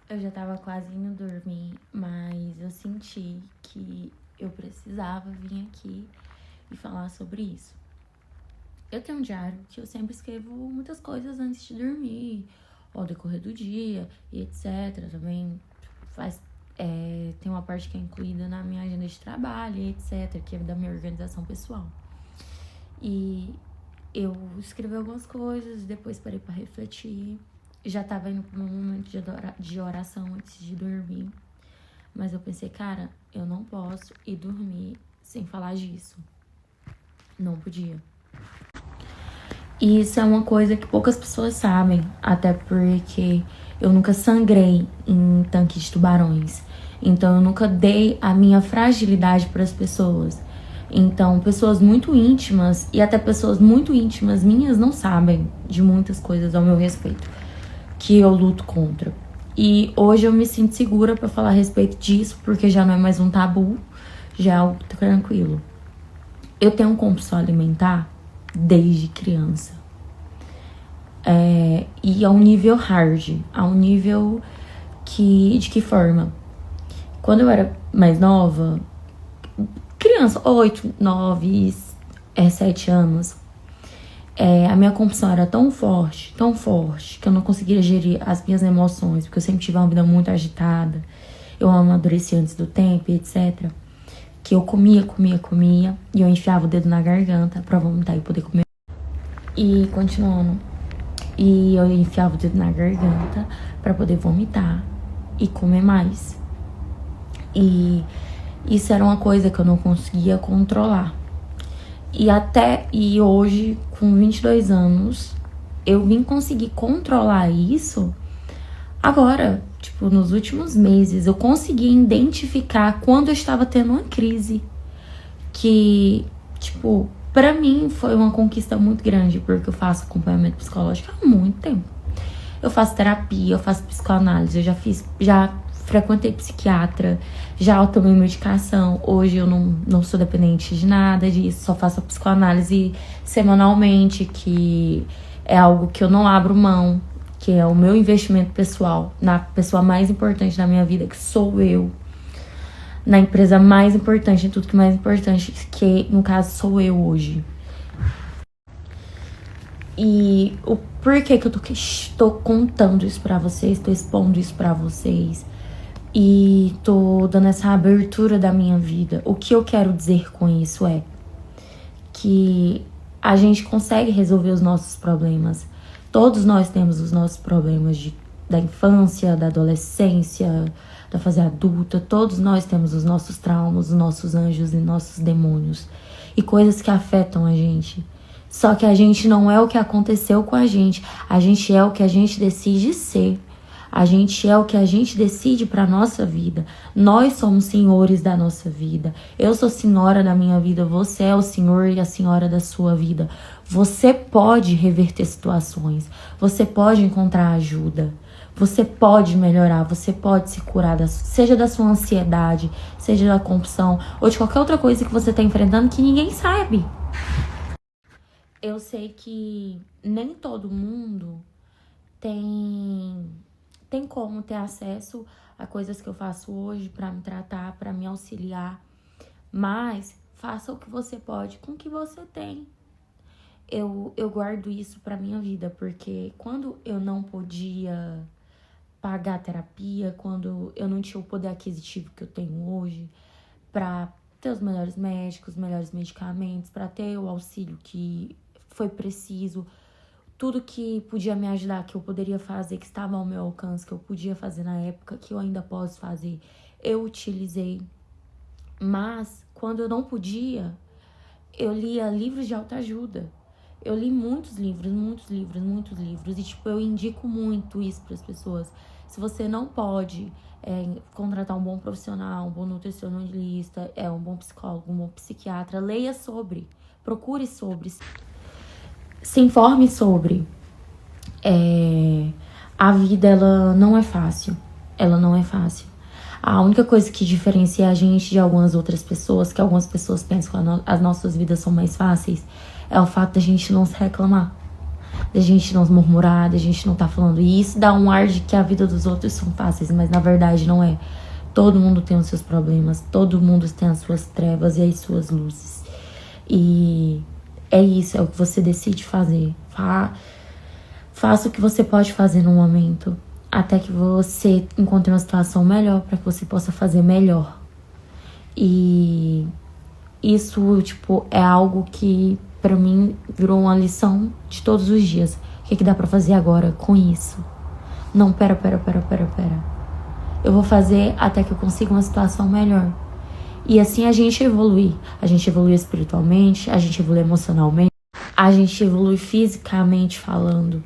Eu já tava quase indo dormir, mas eu senti que eu precisava vir aqui e falar sobre isso. Eu tenho um diário que eu sempre escrevo muitas coisas antes de dormir, ao decorrer do dia e etc. Também faz, tem uma parte que é incluída na minha agenda de trabalho e etc., que é da minha organização pessoal. E eu escrevi algumas coisas, depois parei para refletir. Já tava indo pro meu momento de oração antes de dormir. Mas eu pensei, cara, eu não posso ir dormir sem falar disso. Não podia. E isso é uma coisa que poucas pessoas sabem, até porque eu nunca sangrei em tanque de tubarões. Então eu nunca dei a minha fragilidade para as pessoas. Então, pessoas muito íntimas e até pessoas muito íntimas minhas não sabem de muitas coisas ao meu respeito que eu luto contra. E hoje eu me sinto segura para falar a respeito disso, porque já não é mais um tabu, já é algo tranquilo. Eu tenho um compulsão alimentar desde criança. E a um nível hard, a um nível que... De que forma? Quando eu era mais nova, criança, 8, 9, 7 anos, a minha compulsão era tão forte, que eu não conseguia gerir as minhas emoções, porque eu sempre tive uma vida muito agitada, eu amadureci antes do tempo, etc. Que eu comia, e eu enfiava o dedo na garganta pra vomitar e poder comer. E continuando, e eu enfiava o dedo na garganta pra poder vomitar e comer mais. E isso era uma coisa que eu não conseguia controlar. E hoje, com 22 anos, eu vim conseguir controlar isso agora, tipo, nos últimos meses. Eu consegui identificar quando eu estava tendo uma crise. Que, tipo, pra mim foi uma conquista muito grande, porque eu faço acompanhamento psicológico há muito tempo. Eu faço terapia, eu faço psicoanálise, já frequentei psiquiatra, já tomei medicação. Hoje eu não sou dependente de nada disso, só faço a psicoanálise semanalmente, que é algo que eu não abro mão, que é o meu investimento pessoal na pessoa mais importante da minha vida, que sou eu. Na empresa mais importante, em tudo que é mais importante, que no caso sou eu hoje. E o porquê que eu tô contando isso pra vocês, tô expondo isso pra vocês e tô dando essa abertura da minha vida. O que eu quero dizer com isso é que a gente consegue resolver os nossos problemas. Todos nós temos os nossos problemas da infância, da adolescência, da fase adulta. Todos nós temos os nossos traumas, os nossos anjos e nossos demônios. E coisas que afetam a gente. Só que a gente não é o que aconteceu com a gente é o que a gente decide ser. A gente é o que a gente decide para nossa vida. Nós somos senhores da nossa vida. Eu sou senhora da minha vida, você é o senhor e a senhora da sua vida. Você pode reverter situações, você pode encontrar ajuda, você pode melhorar, você pode se curar, seja da sua ansiedade, seja da compulsão ou de qualquer outra coisa que você está enfrentando que ninguém sabe. Eu sei que nem todo mundo tem como ter acesso a coisas que eu faço hoje para me tratar, para me auxiliar, mas faça o que você pode com o que você tem. Eu guardo isso para minha vida, porque quando eu não podia pagar terapia, quando eu não tinha o poder aquisitivo que eu tenho hoje para ter os melhores médicos, os melhores medicamentos, para ter o auxílio que foi preciso, tudo que podia me ajudar, que eu poderia fazer, que estava ao meu alcance, que eu podia fazer na época, que eu ainda posso fazer, eu utilizei. Mas, quando eu não podia, eu lia livros de autoajuda. Eu li muitos livros. E, tipo, eu indico muito isso para as pessoas. Se você não pode contratar um bom profissional, um bom nutricionista, um bom psicólogo, um bom psiquiatra, leia sobre, procure sobre, se informe sobre. A vida, ela não é fácil. Ela não é fácil. A única coisa que diferencia a gente de algumas outras pessoas, que algumas pessoas pensam que as nossas vidas são mais fáceis, é o fato da gente não se reclamar. da gente não murmurar, da gente não tá falando. E isso dá um ar de que a vida dos outros são fáceis, mas na verdade não é. Todo mundo tem os seus problemas, todo mundo tem as suas trevas e as suas luzes. E é isso, é o que você decide fazer. Faça o que você pode fazer no momento, até que você encontre uma situação melhor para que você possa fazer melhor. E isso, tipo, é algo que pra mim virou uma lição de todos os dias. O que dá pra fazer agora com isso? Não, pera. Eu vou fazer até que eu consiga uma situação melhor. E assim a gente evolui. A gente evolui espiritualmente, a gente evolui emocionalmente, a gente evolui fisicamente falando.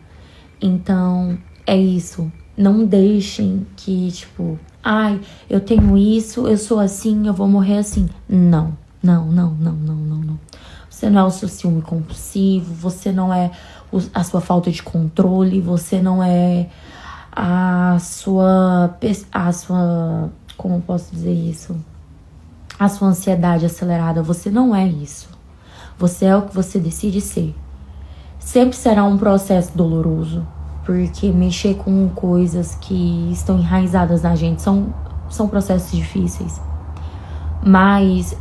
Então, é isso. Não deixem que, tipo, ai, eu tenho isso, eu sou assim, eu vou morrer assim. Não. Você não é o seu ciúme compulsivo, você não é a sua falta de controle, você não é a sua, como eu posso dizer isso? A sua ansiedade acelerada, você não é isso. Você é o que você decide ser. Sempre será um processo doloroso, porque mexer com coisas que estão enraizadas na gente são processos difíceis. Mas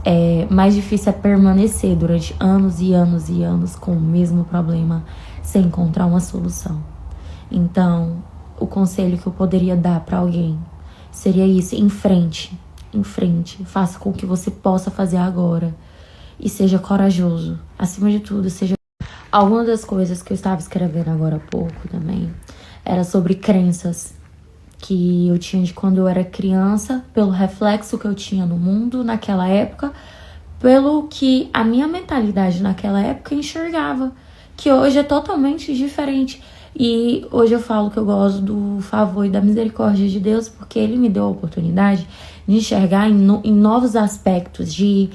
mais difícil é permanecer durante anos e anos com o mesmo problema sem encontrar uma solução. Então, o conselho que eu poderia dar para alguém seria isso: em frente, faça com que você possa fazer agora e seja corajoso. Acima de tudo, seja... Algumas das coisas que eu estava escrevendo agora há pouco também era sobre crenças que eu tinha de quando eu era criança, pelo reflexo que eu tinha no mundo naquela época, pelo que a minha mentalidade naquela época enxergava, que hoje é totalmente diferente. E hoje eu falo que eu gosto do favor e da misericórdia de Deus, porque Ele me deu a oportunidade de enxergar em novos aspectos, de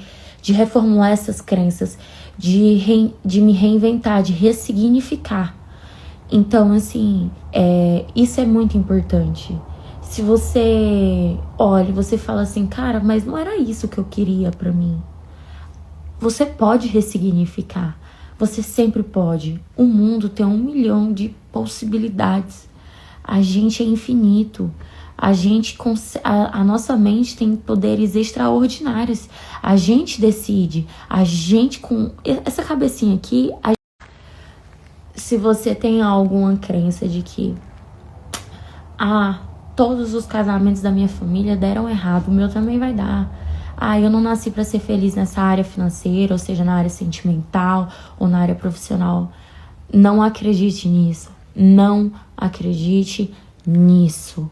reformular essas crenças, de me reinventar, de ressignificar. Então, assim, isso é muito importante. Se você olha, você fala assim, cara, mas não era isso que eu queria pra mim. Você pode ressignificar. Você sempre pode. O mundo tem 1 milhão de possibilidades. A gente é infinito. A nossa mente tem poderes extraordinários. A gente decide. A gente, com essa cabecinha aqui... Se você tem alguma crença de que todos os casamentos da minha família deram errado, o meu também vai dar. Eu não nasci para ser feliz nessa área financeira, ou seja, na área sentimental ou na área profissional. Não acredite nisso. Não acredite nisso.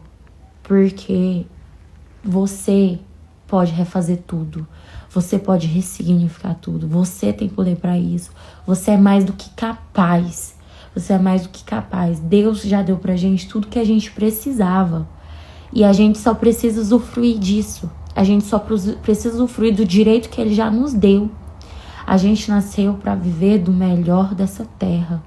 Porque você pode refazer tudo. Você pode ressignificar tudo. Você tem poder para isso. Você é mais do que capaz. Você é mais do que capaz. Deus já deu pra gente tudo que a gente precisava. E a gente só precisa usufruir disso. A gente só precisa usufruir do direito que Ele já nos deu. A gente nasceu para viver do melhor dessa terra.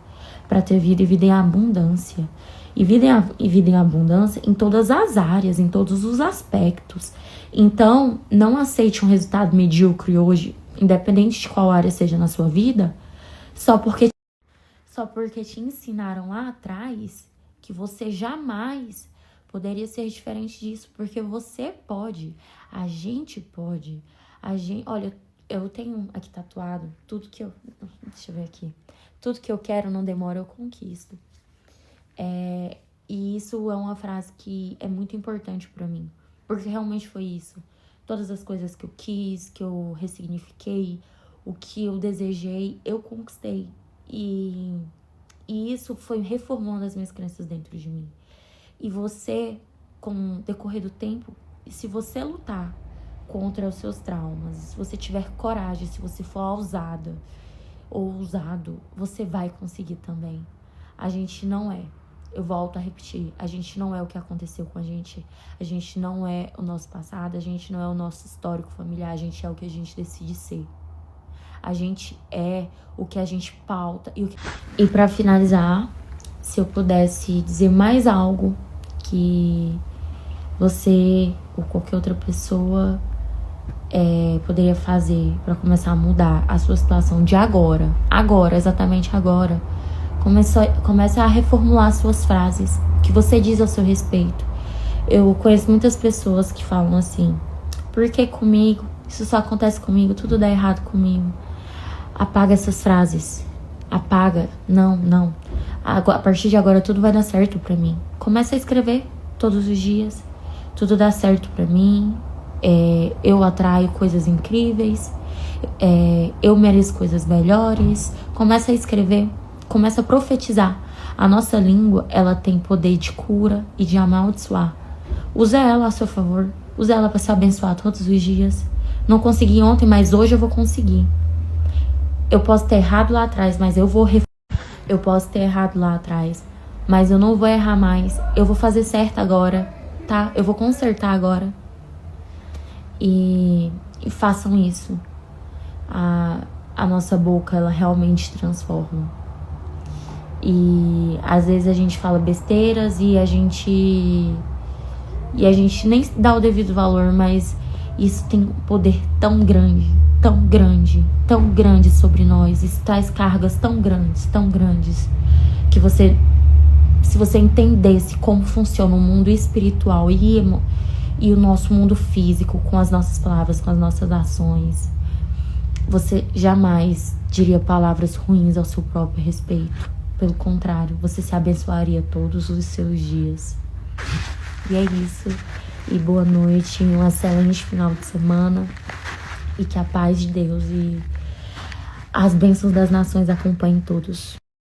Para ter vida e vida em abundância. E vida em abundância em todas as áreas, em todos os aspectos. Então, não aceite um resultado medíocre hoje, independente de qual área seja na sua vida, só porque te ensinaram lá atrás que você jamais poderia ser diferente disso, porque você pode, a gente pode. Olha, eu tenho aqui tatuado deixa eu ver aqui. Tudo que eu quero não demora, eu conquisto. E isso é uma frase que é muito importante pra mim, porque realmente foi isso. Todas as coisas que eu quis, que eu ressignifiquei, o que eu desejei, eu conquistei. E isso foi reformulando as minhas crenças dentro de mim. E você, com o decorrer do tempo, se você lutar contra os seus traumas, se você tiver coragem, se você for ousada ou ousado, você vai conseguir também. A gente não é. Eu volto a repetir, a gente não é o que aconteceu com a gente não é o nosso passado, a gente não é o nosso histórico familiar, a gente é o que a gente decide ser. A gente é o que a gente pauta. E pra finalizar, se eu pudesse dizer mais algo que você ou qualquer outra pessoa poderia fazer pra começar a mudar a sua situação de agora, exatamente agora, Comece a reformular suas frases, o que você diz ao seu respeito. Eu conheço muitas pessoas que falam assim: por que comigo? Isso só acontece comigo, tudo dá errado comigo. Apaga essas frases. Apaga. Não. A partir de agora tudo vai dar certo pra mim. Começa a escrever todos os dias. Tudo dá certo pra mim. Eu atraio coisas incríveis. Eu mereço coisas melhores. Começa a escrever. Começa a profetizar. A nossa língua, ela tem poder de cura e de amaldiçoar. Usa ela a seu favor. Usa ela pra se abençoar todos os dias. Não consegui ontem, mas hoje eu vou conseguir. Eu posso ter errado lá atrás, mas eu posso ter errado lá atrás, mas eu não vou errar mais. Eu vou fazer certo agora, tá? Eu vou consertar agora. E façam isso. A nossa boca, ela realmente transforma. E às vezes a gente fala besteiras e a gente nem dá o devido valor, mas isso tem um poder tão grande sobre nós. Isso traz cargas tão grandes, que se você entendesse como funciona o mundo espiritual e o nosso mundo físico, com as nossas palavras, com as nossas ações, você jamais diria palavras ruins ao seu próprio respeito. Pelo contrário, você se abençoaria todos os seus dias. E é isso. E boa noite, um excelente final de semana. E que a paz de Deus e as bênçãos das nações acompanhem todos.